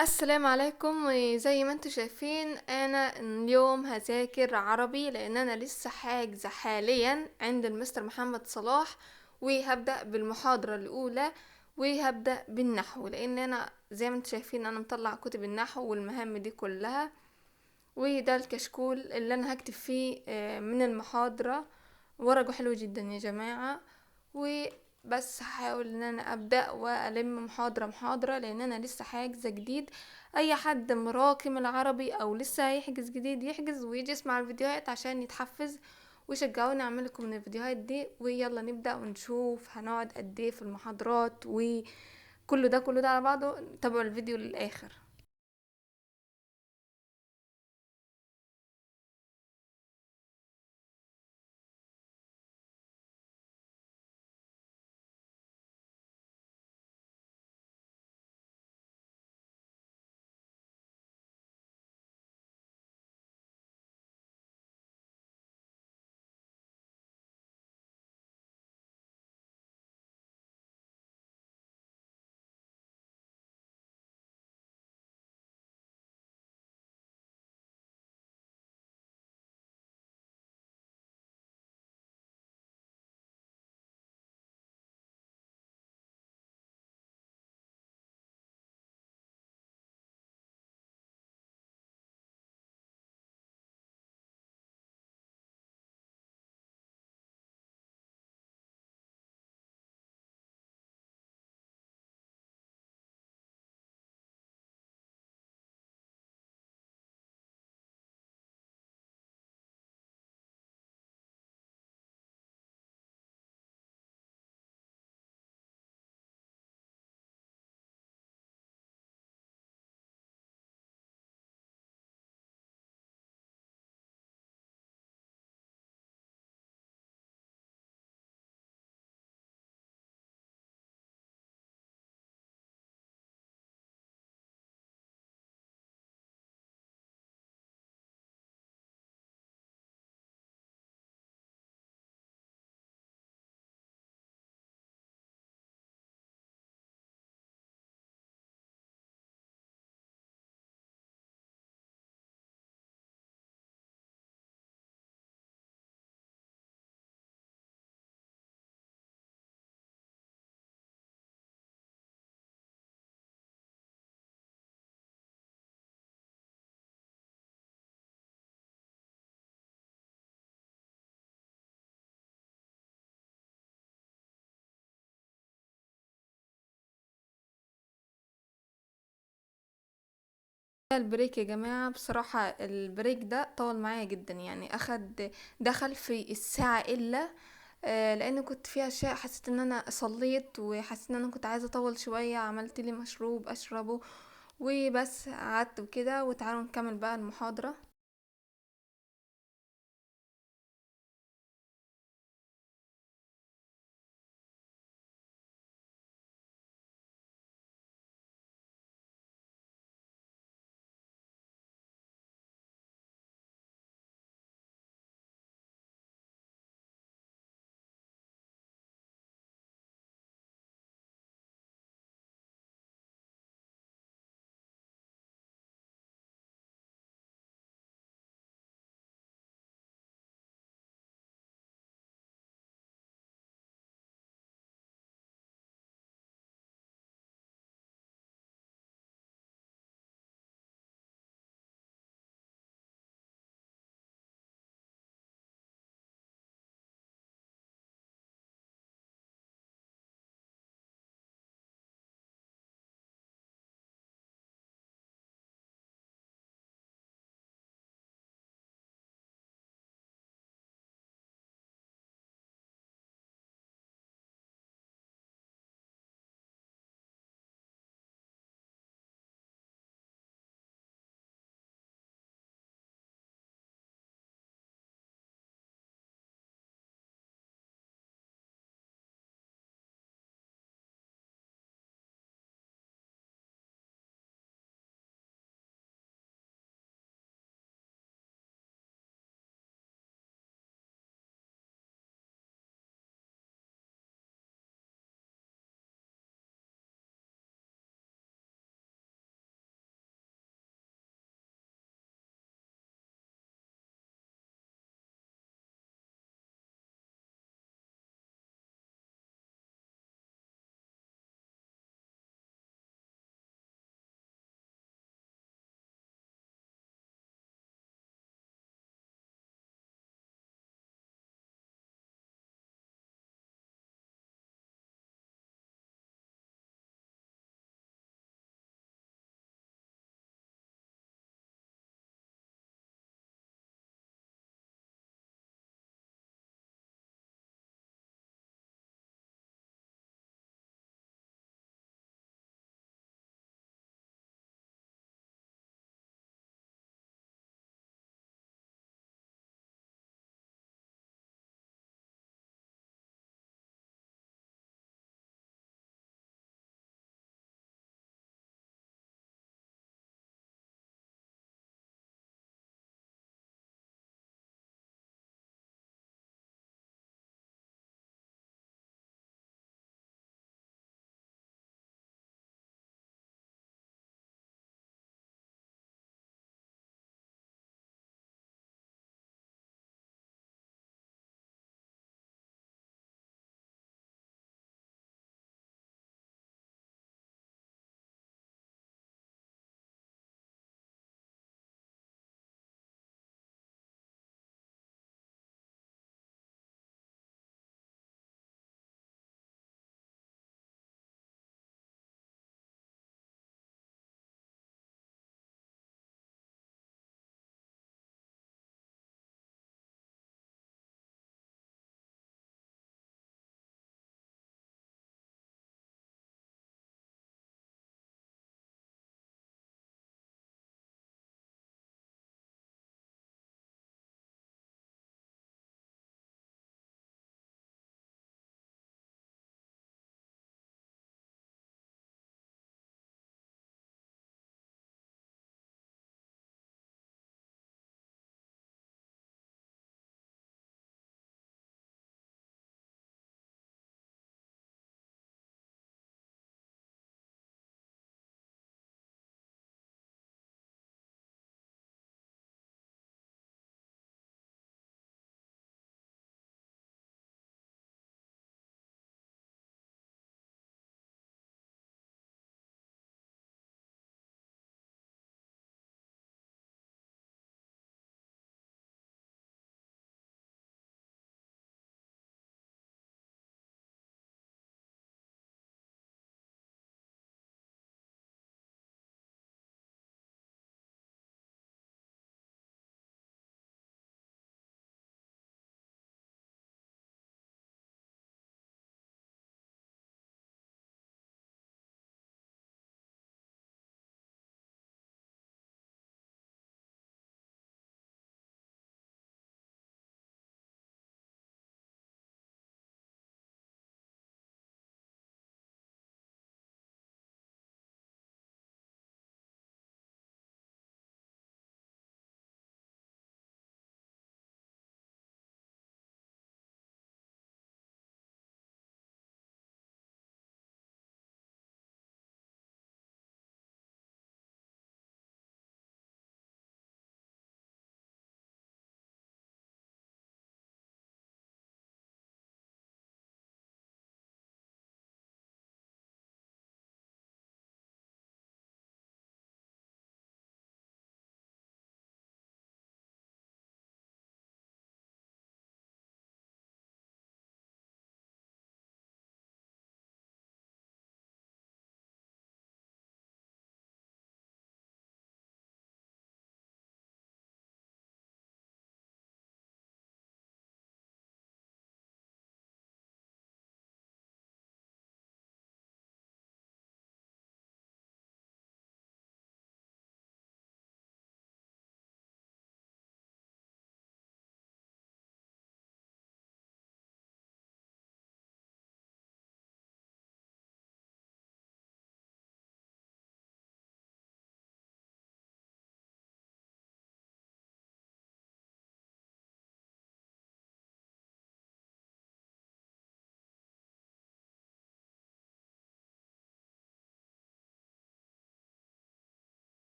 السلام عليكم. وزي ما انتم شايفين انا اليوم هذاكر عربي لان انا لسه حاجزة حاليا عند المستر محمد صلاح، وهبدأ بالمحاضرة الاولى وهبدأ بالنحو، لان انا زي ما انتم شايفين انا مطلع كتب النحو والمهام دي كلها، وده الكشكول اللي انا هكتب فيه من المحاضرة. ورقه حلو جدا يا جماعة. وبس هحاول ان انا ابدأ والم محاضرة محاضرة لان انا لسه حاجزة جديد. اي حد مراكم العربي او لسه هيحجز جديد يحجز ويجي يسمع الفيديوهات عشان يتحفز ويشجعوني اعمل لكم من الفيديوهات دي. ويلا نبدأ ونشوف هنقعد قد ايه في المحاضرات، وكل ده على بعضه. تابعوا الفيديو للاخر. البريك يا جماعة، بصراحة البريك ده طول معايا جدا، يعني دخل في الساعة إلا لأن كنت فيها أشياء، حسيت إن أنا صليت وحسيت إن أنا كنت عايزة أطول شوية، عملت لي مشروب أشربه وبس قعدت وكده. وتعالوا نكمل بقى المحاضرة.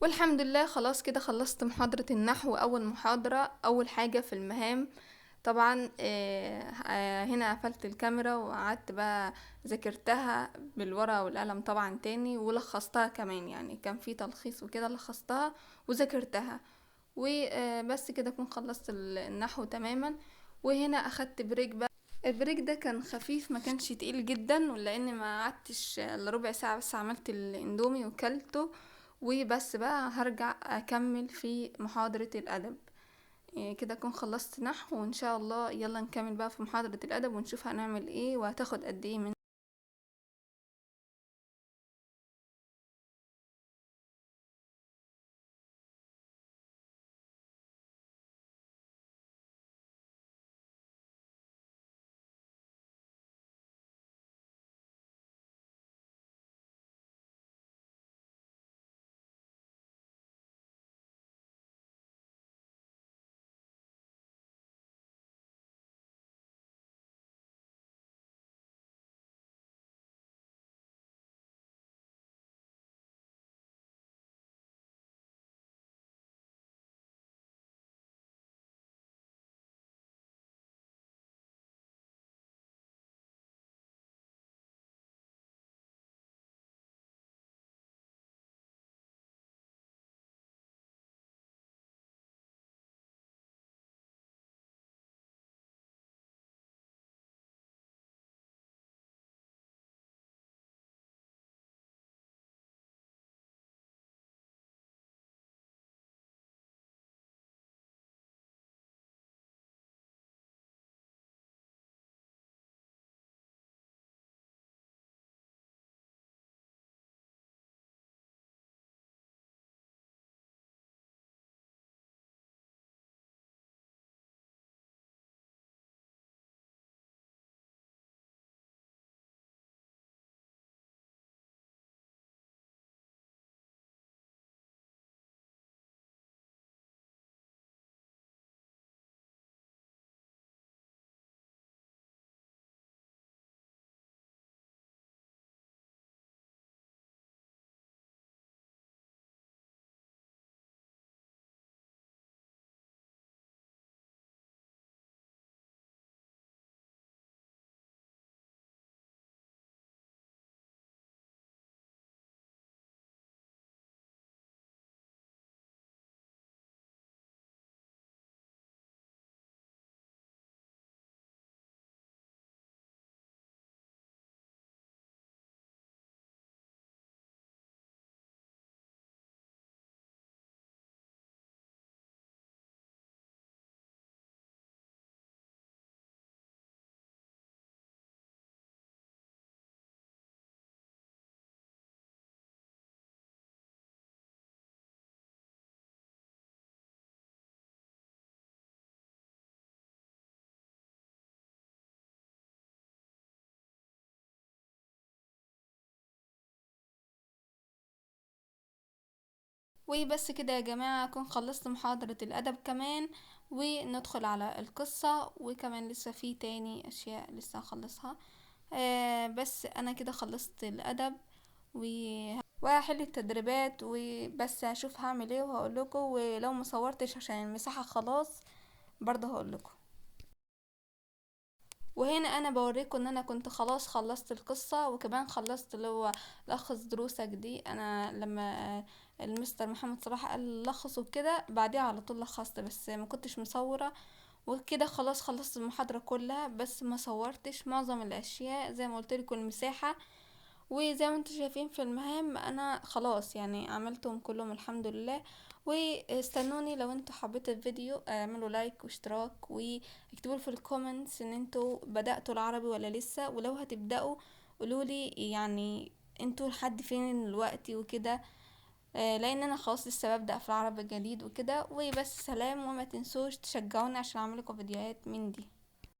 والحمد لله خلاص كده خلصت محاضرة النحو. اول محاضرة، اول حاجة في المهام طبعا هنا قفلت الكاميرا وقعدت بقى ذاكرتها بالورقة والقلم طبعا تاني، ولخصتها كمان، يعني كان في تلخيص وكده لخصتها وذاكرتها. وبس كده اكون خلصت النحو تماما. وهنا اخدت بريك بقى. البريك ده كان خفيف، ما كانش تقيل جدا، لان ما قعدتش الا ربع ساعة بس، عملت الاندومي وكلته. وبس بقى هرجع اكمل في محاضرة الادب. كده اكون خلصت نحو، وان شاء الله يلا نكمل بقى في محاضرة الادب ونشوف هنعمل ايه وهتاخد قد ايه من. وبس كده يا جماعة اكون خلصت محاضرة الادب كمان، وندخل على القصة. وكمان لسه في تاني اشياء لسه هخلصها. بس انا كده خلصت الادب، وهحل التدريبات وبس، هشوف هعمل ايه وهقول لكم. ولو مصورتش عشان المساحة خلاص برضه هقول لكم. وهنا انا بوريكم ان انا كنت خلاص خلصت القصة، وكمان خلصت اللي هو لخص دروسك دي. انا لما المستر محمد صلاح قال لخص وكده بعديها على طول لخصت، بس ما كنتش مصورة. وكده خلاص خلصت المحاضرة كلها، بس ما صورتش معظم الاشياء زي ما قلت لكم المساحة. وزي ما انتم شايفين في المهام انا خلاص يعني عملتهم كلهم الحمد لله. واستنوني لو انتوا حبيتوا الفيديو اعملوا لايك واشتراك، واكتبوا في الكومنتس ان انتوا بدأتوا العربي ولا لسه، ولو هتبدأوا قولولي يعني انتوا لحد فين الوقت وكده. لان انا خلاص لسه ببدأ في العربي الجديد وكده. وبس سلام، وما تنسوش تشجعوني عشان اعملكم فيديوهات من دي.